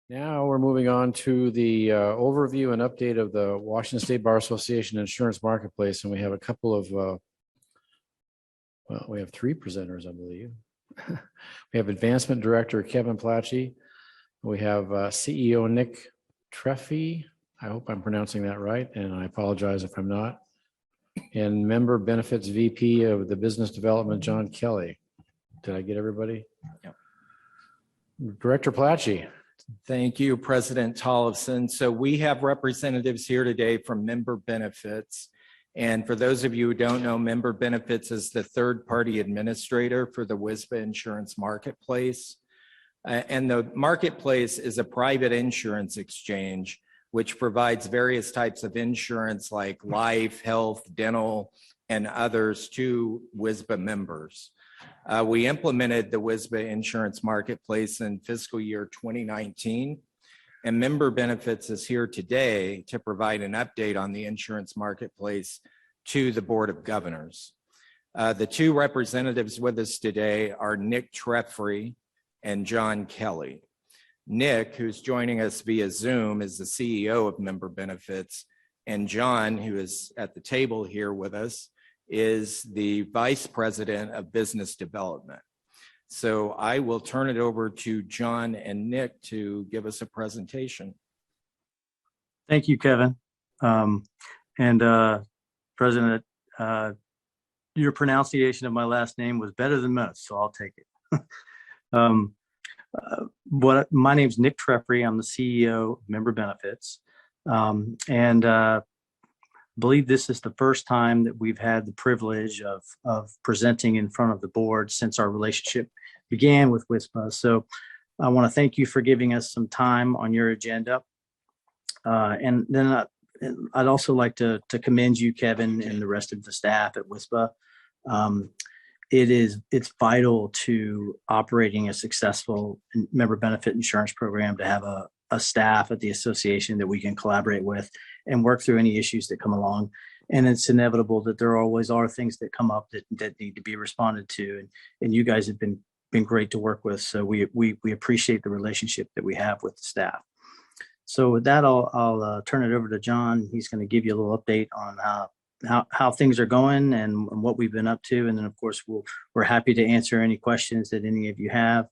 Now we're moving on to the overview and update of the Washington State Bar Association Insurance Marketplace. And we have a couple of, well, we have three presenters, I believe. We have Advancement Director Kevin Platchey. We have CEO Nick Treffy. I hope I'm pronouncing that right, and I apologize if I'm not. And Member Benefits VP of the Business Development, John Kelly. Did I get everybody? Yep. Director Platchey. Thank you, President Tollefson. So we have representatives here today from Member Benefits. And for those of you who don't know, Member Benefits is the third-party administrator for the WSBA Insurance Marketplace. And the marketplace is a private insurance exchange which provides various types of insurance like life, health, dental, and others to WSBA members. We implemented the WSBA Insurance Marketplace in fiscal year 2019, and Member Benefits is here today to provide an update on the insurance marketplace to the Board of Governors. The two representatives with us today are Nick Treffry and John Kelly. Nick, who's joining us via Zoom, is the CEO of Member Benefits, and John, who is at the table here with us, is the Vice President of Business Development. So I will turn it over to John and Nick to give us a presentation. Thank you, Kevin. President, your pronunciation of my last name was better than most, so I'll take it. My name's Nick Treffry. I'm the CEO of Member Benefits. Believe this is the first time that we've had the privilege of presenting in front of the board since our relationship began with WSBA. So I want to thank you for giving us some time on your agenda. And then I'd also like to commend you, Kevin, and the rest of the staff at WSBA. It's vital to operating a successful member benefit insurance program to have a staff at the association that we can collaborate with and work through any issues that come along. And it's inevitable that there always are things that come up that need to be responded to. And you guys have been great to work with. So we appreciate the relationship that we have with the staff. So with that, I'll turn it over to John. He's going to give you a little update on how things are going and what we've been up to. And then, of course, we're happy to answer any questions that any of you have.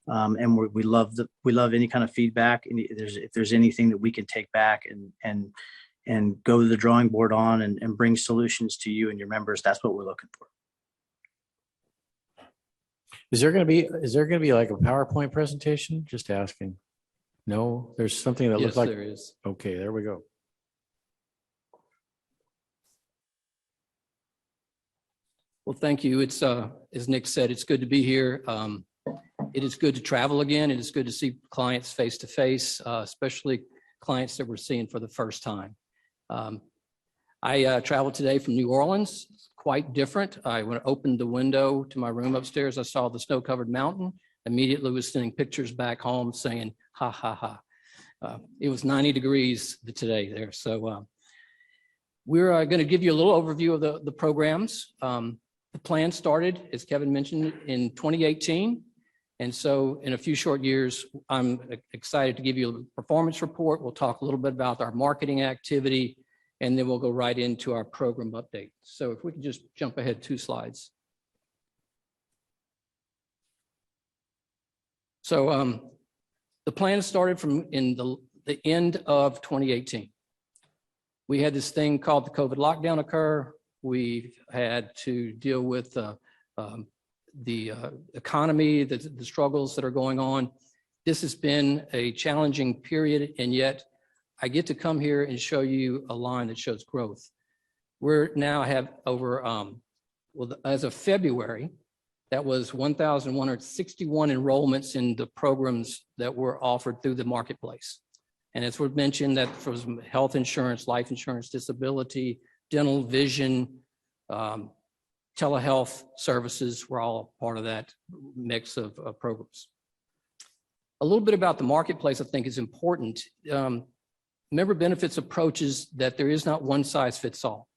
And we love any kind of feedback. And if there's anything that we can take back and go to the drawing board on and bring solutions to you and your members, that's what we're looking for. Is there going to be like a PowerPoint presentation? Just asking. No, there's something that looks like. Yes, there is. Okay, there we go. Well, thank you. It's as Nick said, it's good to be here. It is good to travel again. It is good to see clients face to face, especially clients that we're seeing for the first time. I traveled today from New Orleans. Quite different. When I opened the window to my room upstairs, I saw the snow-covered mountain. Immediately was sending pictures back home saying, ha, ha, ha. It was 90 degrees today there. So we're going to give you a little overview of the programs. The plan started, as Kevin mentioned, in 2018. And so in a few short years, I'm excited to give you a performance report. We'll talk a little bit about our marketing activity, and then we'll go right into our program update. So if we can just jump ahead 2 slides. So the plan started from the end of 2018. We had this thing called the COVID lockdown occur. We had to deal with the economy, the struggles that are going on. This has been a challenging period, and yet I get to come here and show you a line that shows growth. We're now have over, as of February, that was 1,161 enrollments in the programs that were offered through the marketplace. And as we've mentioned, that for health insurance, life insurance, disability, dental, vision, telehealth services were all part of that mix of programs. A little bit about the marketplace, I think, is important. Member Benefits approaches that there is not one size fits all.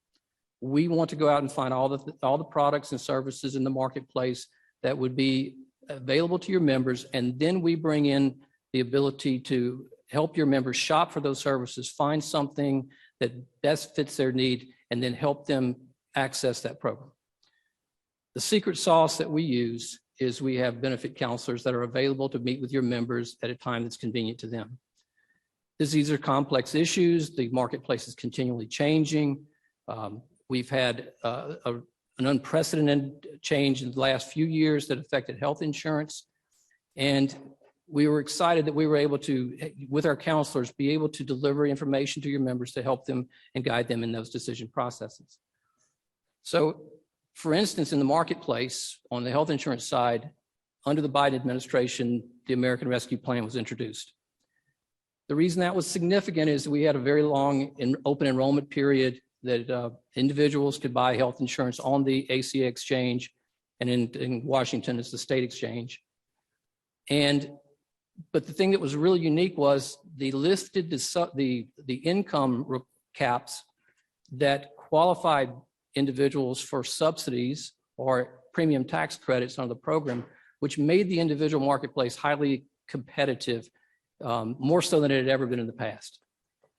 We want to go out and find all the products and services in the marketplace that would be available to your members, and then we bring in the ability to help your members shop for those services, find something that best fits their need, and then help them access that program. The secret sauce that we use is we have benefit counselors that are available to meet with your members at a time that's convenient to them. These are complex issues. The marketplace is continually changing. We've had an unprecedented change in the last few years that affected health insurance. And we were excited that we were able to, with our counselors, be able to deliver information to your members to help them and guide them in those decision processes. So, for instance, in the marketplace, on the health insurance side, under the Biden administration, the American Rescue Plan was introduced. The reason that was significant is we had a very long open enrollment period that individuals could buy health insurance on the ACA exchange, and in Washington, it's the state exchange. But the thing that was really unique was they listed the income caps that qualified individuals for subsidies or premium tax credits under the program, which made the individual marketplace highly competitive, more so than it had ever been in the past.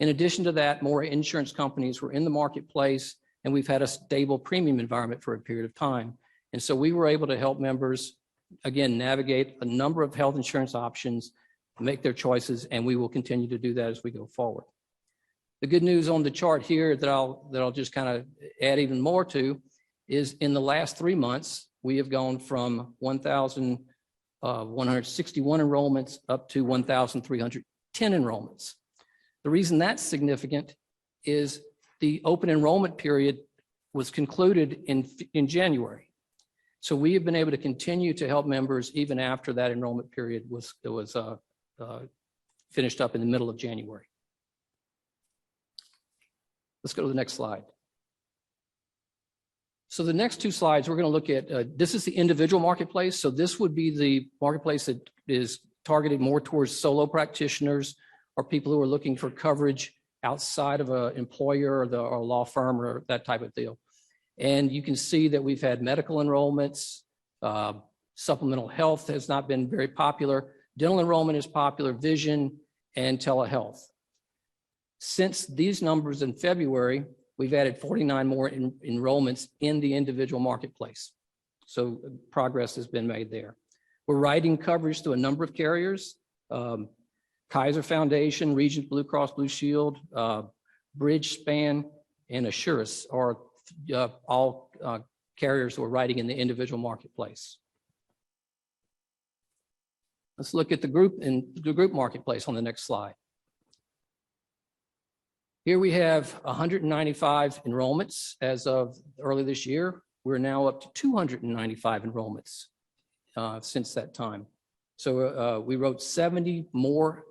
In addition to that, more insurance companies were in the marketplace, and we've had a stable premium environment for a period of time. And so we were able to help members, again, navigate a number of health insurance options, make their choices, and we will continue to do that as we go forward. The good news on the chart here that I'll just kind of add even more to is in the last 3 months, we have gone from 1,161 enrollments up to 1,310 enrollments. The reason that's significant is the open enrollment period was concluded in January. So we have been able to continue to help members even after that enrollment period was finished up in the middle of January. Let's go to the next slide. So the next two slides, we're going to look at, this is the individual marketplace. So this would be the marketplace that is targeted more towards solo practitioners or people who are looking for coverage outside of an employer or a law firm or that type of deal. And you can see that we've had medical enrollments, supplemental health has not been very popular, dental enrollment is popular, vision, and telehealth. Since these numbers in February, we've added 49 more enrollments in the individual marketplace. So progress has been made there. We're writing coverage to a number of carriers. Kaiser Foundation, Regent Blue Cross Blue Shield, Bridge Span, and Assurus are all carriers who are writing in the individual marketplace. Let's look at the group marketplace on the next slide. Here we have 195 enrollments as of early this year. We're now up to 295 enrollments since that time. So we wrote 70 more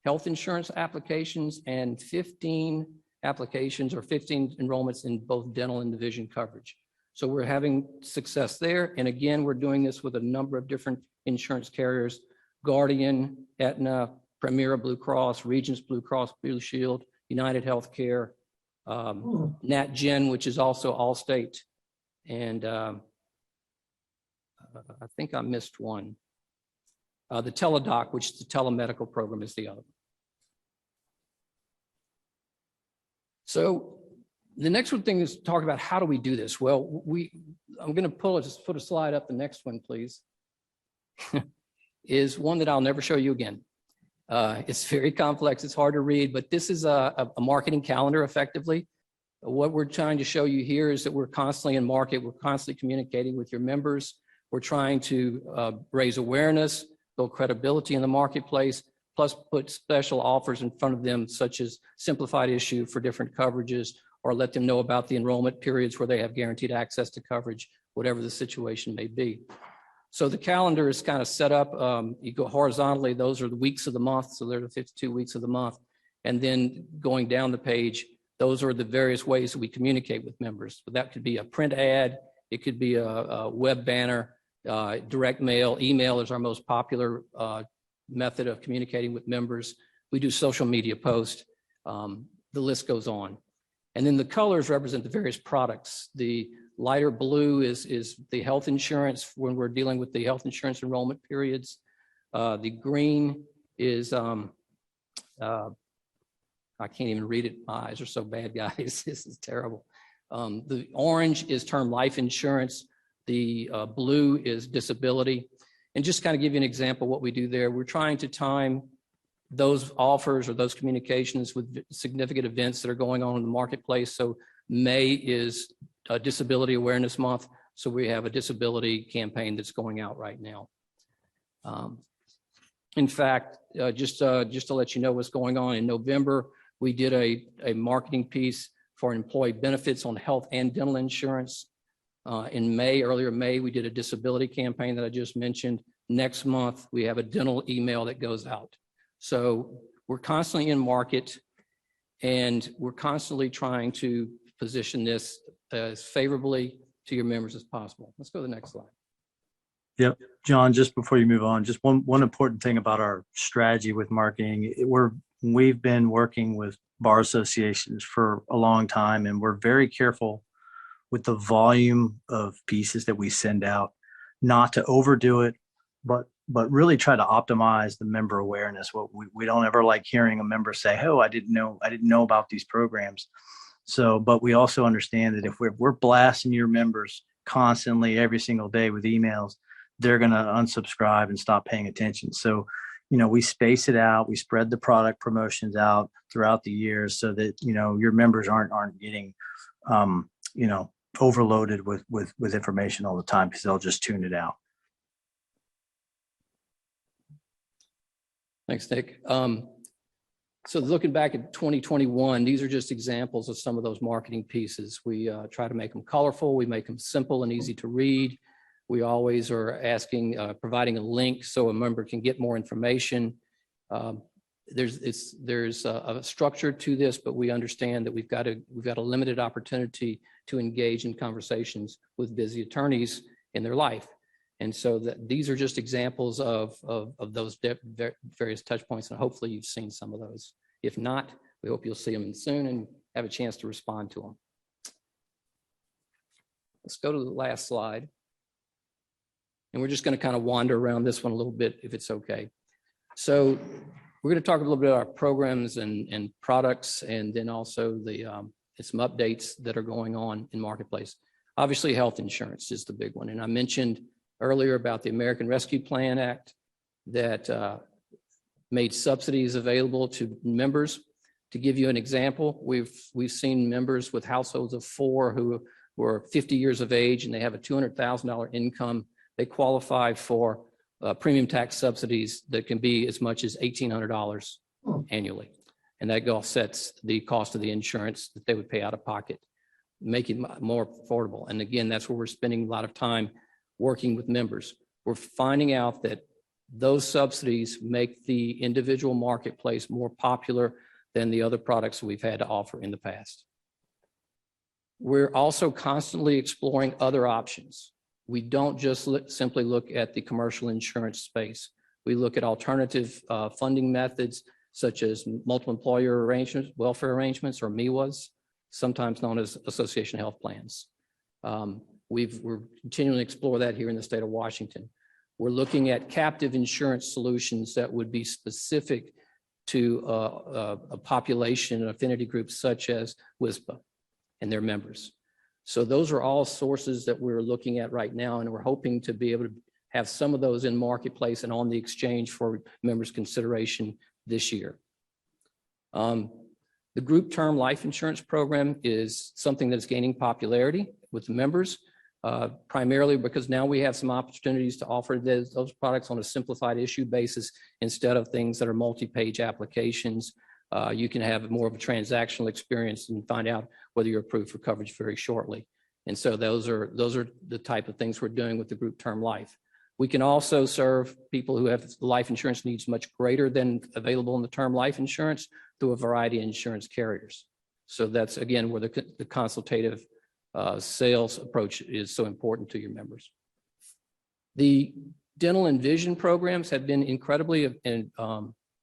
health insurance applications and 15 applications or 15 enrollments in both dental and vision coverage. So we're having success there. And again, we're doing this with a number of different insurance carriers: Guardian, Aetna, Premier Blue Cross, Regents Blue Cross Blue Shield, United Healthcare, NatGen, which is also Allstate, and I think I missed one. The Teledoc, which is the telemedical program, is the other. So the next one thing is to talk about how do we do this? Well, I'm going to just put a slide up. The next one, please, is one that I'll never show you again. It's very complex. It's hard to read, but this is a marketing calendar effectively. What we're trying to show you here is that we're constantly in market. We're constantly communicating with your members. We're trying to raise awareness, build credibility in the marketplace, plus put special offers in front of them, such as simplified issue for different coverages, or let them know about the enrollment periods where they have guaranteed access to coverage, whatever the situation may be. So the calendar is kind of set up. You go horizontally, those are the weeks of the month. So they're the 52 weeks of the month. And then going down the page, those are the various ways that we communicate with members. But that could be a print ad. It could be a web banner, direct mail. Email is our most popular method of communicating with members. We do social media posts. The list goes on. And then the colors represent the various products. The lighter blue is the health insurance when we're dealing with the health insurance enrollment periods. The green is, I can't even read it. My eyes are so bad, guys. This is terrible. The orange is term life insurance. The blue is disability. And just kind of give you an example of what we do there. We're trying to time those offers or those communications with significant events that are going on in the marketplace. So May is Disability Awareness Month. So we have a disability campaign that's going out right now. In fact, just to let you know what's going on, in November, we did a marketing piece for employee benefits on health and dental insurance. In May, earlier May, we did a disability campaign that I just mentioned. Next month, we have a dental email that goes out. So we're constantly in market, and we're constantly trying to position this as favorably to your members as possible. Let's go to the next slide. Yep. John, just before you move on, just one important thing about our strategy with marketing. We've been working with bar associations for a long time, and we're very careful with the volume of pieces that we send out, not to overdo it, but really try to optimize the member awareness. What we don't ever like hearing a member say, "Oh, I didn't know about these programs." So, but we also understand that if we're blasting your members constantly every single day with emails, they're going to unsubscribe and stop paying attention. So, we space it out. We spread the product promotions out throughout the years so that, your members aren't getting, overloaded with information all the time, because they'll just tune it out. Thanks, Nick. So looking back at 2021, these are just examples of some of those marketing pieces. We try to make them colorful. We make them simple and easy to read. We always are providing a link so a member can get more information. There's a structure to this, but we understand that we've got a limited opportunity to engage in conversations with busy attorneys in their life. And so these are just examples of those various touch points, and hopefully you've seen some of those. If not, we hope you'll see them soon and have a chance to respond to them. Let's go to the last slide. And we're just going to kind of wander around this one a little bit, if it's okay. So we're going to talk a little bit about our programs and products, and then also some updates that are going on in marketplace. Obviously, health insurance is the big one. And I mentioned earlier about the American Rescue Plan Act that made subsidies available to members. To give you an example, we've seen members with households of 4 who were 50 years of age and they have a $200,000 income. They qualify for premium tax subsidies that can be as much as $1,800 annually. And that offsets the cost of the insurance that they would pay out of pocket, making it more affordable. And again, that's where we're spending a lot of time working with members. We're finding out that those subsidies make the individual marketplace more popular than the other products we've had to offer in the past. We're also constantly exploring other options. We don't just simply look at the commercial insurance space. We look at alternative funding methods such as multiple employer arrangements, welfare arrangements, or MEWAs, sometimes known as association health plans. We're continuing to explore that here in the state of Washington. We're looking at captive insurance solutions that would be specific to a population and affinity groups such as WSBA and their members. So those are all sources that we're looking at right now, and we're hoping to be able to have some of those in marketplace and on the exchange for members' consideration this year. The group term life insurance program is something that's gaining popularity with the members, primarily because now we have some opportunities to offer those products on a simplified issue basis instead of things that are multi-page applications. You can have more of a transactional experience and find out whether you're approved for coverage very shortly. And so those are the type of things we're doing with the group term life. We can also serve people who have life insurance needs much greater than available in the term life insurance through a variety of insurance carriers. So that's, again, where the consultative sales approach is so important to your members. The dental and vision programs have been incredibly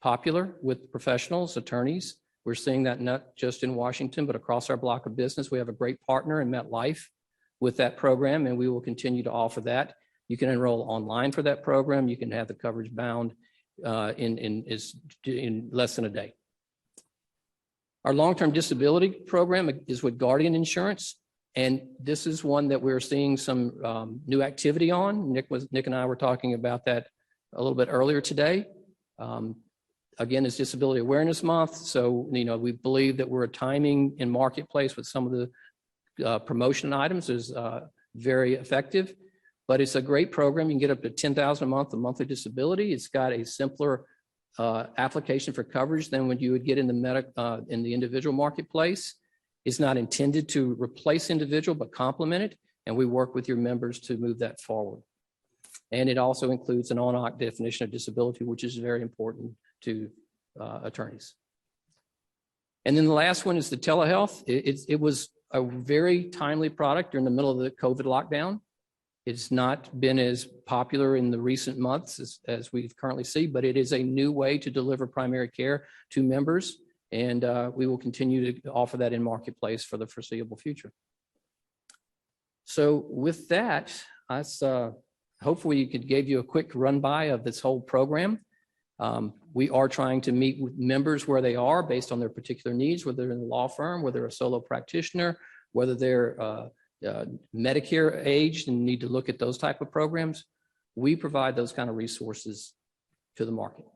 popular with professionals, attorneys. We're seeing that not just in Washington, but across our block of business. We have a great partner in MetLife with that program, and we will continue to offer that. You can enroll online for that program. You can have the coverage bound in less than a day. Our long-term disability program is with Guardian Insurance, and this is one that we're seeing some new activity on. Nick and I were talking about that a little bit earlier today. Again, it's Disability Awareness Month, so we believe that we're timing in marketplace with some of the promotion items is very effective. But it's a great program. You can get up to $10,000 a month of monthly disability. It's got a simpler application for coverage than what you would get in the individual marketplace. It's not intended to replace individual, but complement it. And we work with your members to move that forward. And it also includes an on-OC definition of disability, which is very important to attorneys. And then the last one is the telehealth. It was a very timely product during the middle of the COVID lockdown. It's not been as popular in the recent months as we currently see, but it is a new way to deliver primary care to members, and we will continue to offer that in marketplace for the foreseeable future. So with that, hopefully it gave you a quick run-by of this whole program. We are trying to meet with members where they are based on their particular needs, whether they're in a law firm, whether they're a solo practitioner, whether they're Medicare aged and need to look at those type of programs. We provide those kind of resources to the market.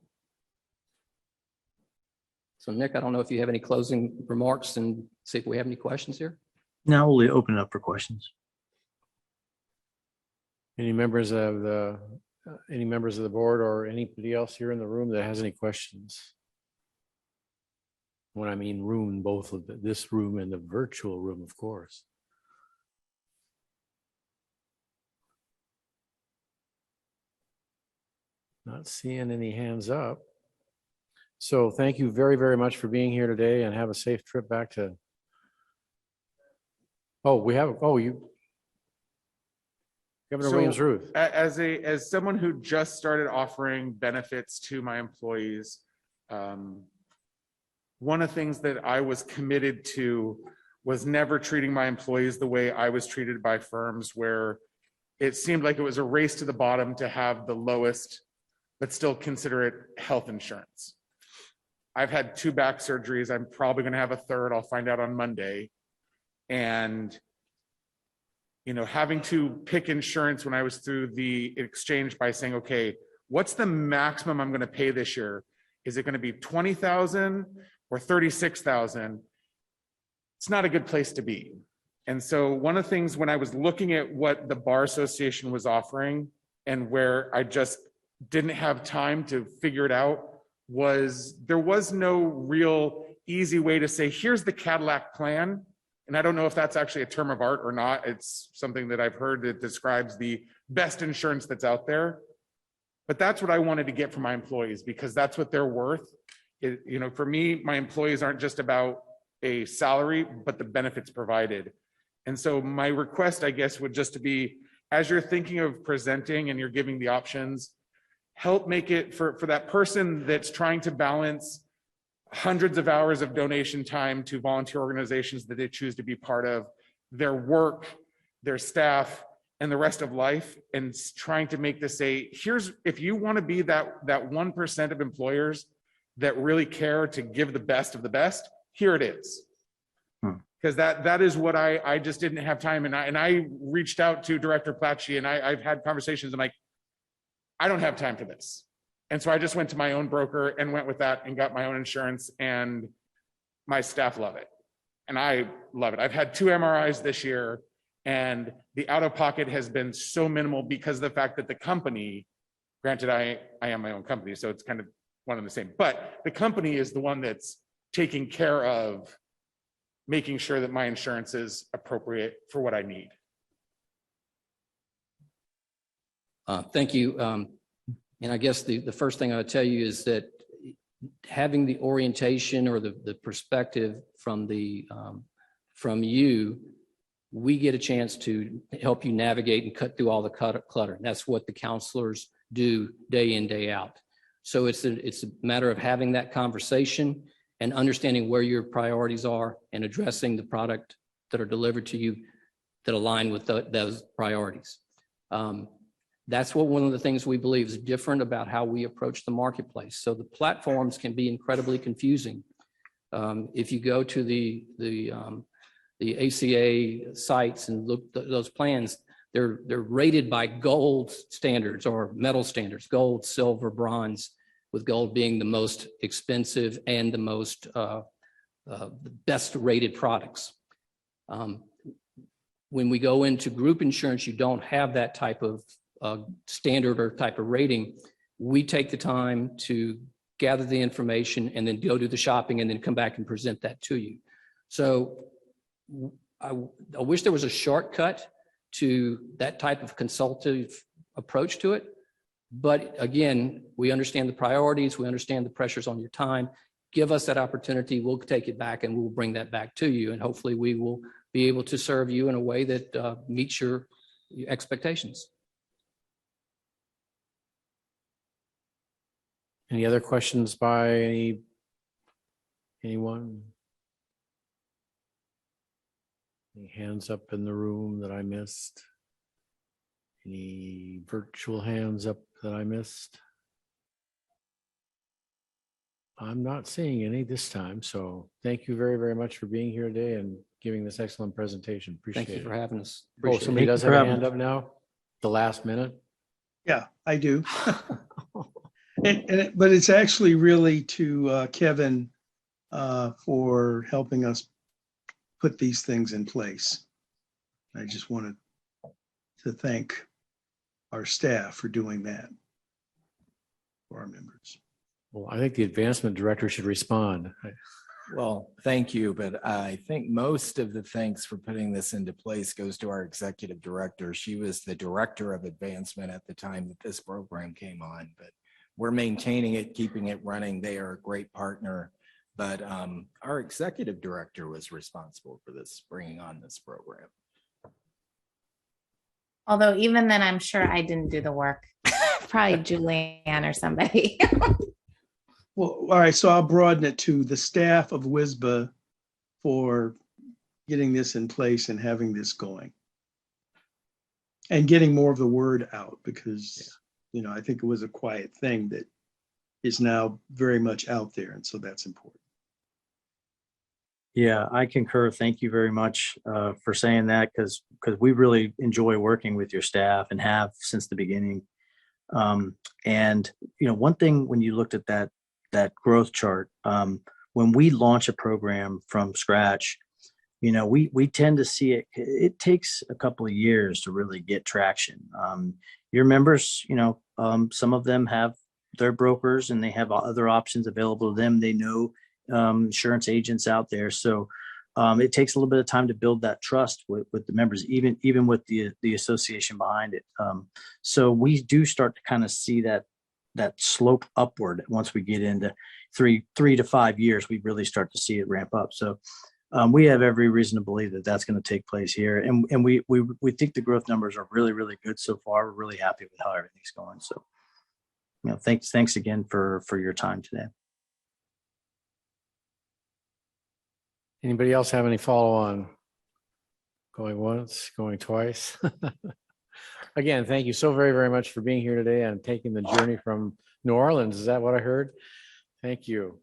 So Nick, I don't know if you have any closing remarks and see if we have any questions here. Now we'll open it up for questions. Any members of the board or anybody else here in the room that has any questions? When I mean room, both of this room and the virtual room, of course. Not seeing any hands up. So thank you very, very much for being here today, and have a safe trip back to. Governor Williams Ruth. As someone who just started offering benefits to my employees, one of the things that I was committed to was never treating my employees the way I was treated by firms, where it seemed like it was a race to the bottom to have the lowest but still consider it health insurance. I've had 2 back surgeries. I'm probably going to have a third. I'll find out on Monday. And, having to pick insurance when I was through the exchange by saying, okay, what's the maximum I'm going to pay this year? Is it going to be $20,000 or $36,000? It's not a good place to be. And so one of the things when I was looking at what the Bar Association was offering and where I just didn't have time to figure it out, was there was no real easy way to say, here's the Cadillac plan. And I don't know if that's actually a term of art or not. It's something that I've heard that describes the best insurance that's out there. But that's what I wanted to get from my employees, because that's what they're worth. For me, my employees aren't just about a salary, but the benefits provided. And so my request, I guess, would just to be, as you're thinking of presenting and you're giving the options, help make it for that person that's trying to balance hundreds of hours of donation time to volunteer organizations that they choose to be part of, their work, their staff, and the rest of life, and trying to make this if you want to be that 1% of employers that really care to give the best of the best, here it is. Because that is what I just didn't have time. And I reached out to Director Platchey, and I've had conversations. I'm like, I don't have time for this. And so I just went to my own broker and went with that and got my own insurance, and my staff love it. And I love it. I've had 2 MRIs this year, and the out-of-pocket has been so minimal because of the fact that the company, granted I am my own company, so it's kind of one and the same, but the company is the one that's taking care of making sure that my insurance is appropriate for what I need. Thank you. And I guess the first thing I would tell you is that having the orientation or the perspective from you, we get a chance to help you navigate and cut through all the clutter. And that's what the counselors do day in, day out. So it's a matter of having that conversation and understanding where your priorities are and addressing the product that are delivered to you that align with those priorities. That's one of the things we believe is different about how we approach the marketplace. So the platforms can be incredibly confusing. If you go to the ACA sites and look at those plans, they're rated by gold standards or metal standards, gold, silver, bronze, with gold being the most expensive and the most best rated products. When we go into group insurance, you don't have that type of standard or type of rating. We take the time to gather the information and then go do the shopping and then come back and present that to you. So I wish there was a shortcut to that type of consultative approach to it. But again, we understand the priorities. We understand the pressures on your time. Give us that opportunity. We'll take it back and we'll bring that back to you. And hopefully we will be able to serve you in a way that meets your expectations. Any other questions by anyone? Any hands up in the room that I missed? Any virtual hands up that I missed? I'm not seeing any this time, so thank you very, very much for being here today and giving this excellent presentation. Appreciate it. Thank you for having us. Oh, Appreciate it. somebody does have a hand up now? The last minute? Yeah, I do. But it's actually really to Kevin for helping us put these things in place. I just wanted to thank our staff for doing that for our members. Well, I think the advancement director should respond. Well, thank you, but I think most of the thanks for putting this into place goes to our executive director. She was the director of advancement at the time that this program came on, but we're maintaining it, keeping it running. They are a great partner, but our executive director was responsible for this, bringing on this program. Although even then, I'm sure I didn't do the work. Probably Julianne or somebody. Well, all right, so I'll broaden it to the staff of WSBA for getting this in place and having this going. And getting more of the word out because, you know, I think it was a quiet thing that is now very much out there. And so that's important. Yeah, I concur. Thank you very much for saying that because we really enjoy working with your staff and have since the beginning. And, you know, one thing when you looked at that growth chart, when we launch a program from scratch, you know, we tend to see it takes a couple of years to really get traction. Your members, you know, some of them have their brokers and they have other options available to them. They know insurance agents out there. So it takes a little bit of time to build that trust with the members, even with the association behind it. So we do start to kind of see that slope upward. Once we get into 3 to 5 years, we really start to see it ramp up. So we have every reason to believe that that's going to take place here. And we think the growth numbers are really, really good so far. We're really happy with how everything's going. So, you know, thanks again for your time today. Anybody else have any follow-on? Going once, going twice? Again, thank you so very, very much for being here today and taking the journey from New Orleans. Is that what I heard? Thank you.